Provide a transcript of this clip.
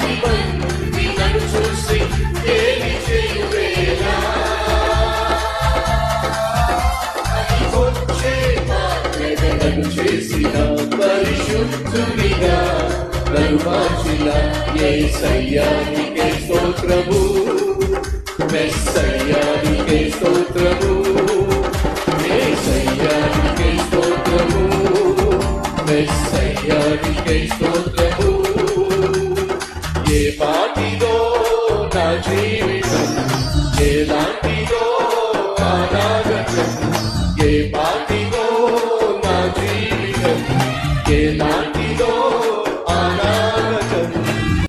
పది మంది నన్ను చూసి ఏమి చేయువేలా అది వచ్చే పాత్రను చేసిన పరిశుద్ధునిగా నన్ను మార్చిన యేసయ్యానికే స్తోత్రము మెస్సయ్యానికే స్తోత్రము యేసయ్యానికే స్తోత్రము మెస్సయ్యానికే స్తోత్రము ఏ పాట